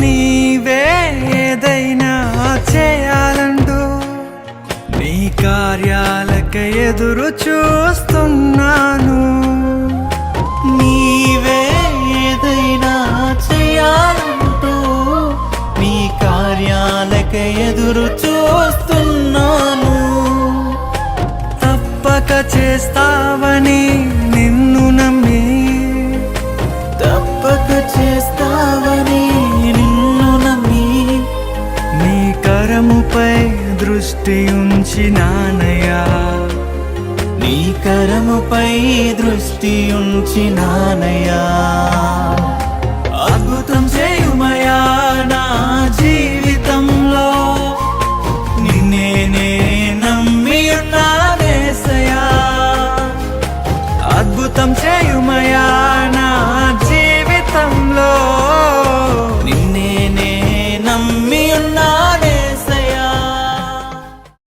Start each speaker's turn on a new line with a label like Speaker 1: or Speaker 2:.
Speaker 1: నీవే ఏదైనా చేయాలంటూ నీ కార్యాలకై ఎదురు చూస్తున్నాను.
Speaker 2: నీవే ఏదైనా చేయాలంటూ నీ కార్యాలకై ఎదురు చూస్తున్నాను.
Speaker 1: తప్పక చేస్తావని నిన్ను నమ్మి,
Speaker 2: తప్పక చేస్తావని నిన్ను నమ్మి
Speaker 1: నీ కరముపై దృష్టి ఉంచినానయ్యా.
Speaker 2: నీ కరముపై దృష్టి ఉంచినానయ్యా. అద్భుతం చేయుమయా నా జీవితంలో, నిన్నే నమ్మి ఉన్నానేసయ్యా.
Speaker 1: అద్భుతం చేయుమయా నా జీవితంలో,
Speaker 2: నిన్నే నమ్మి ఉన్నా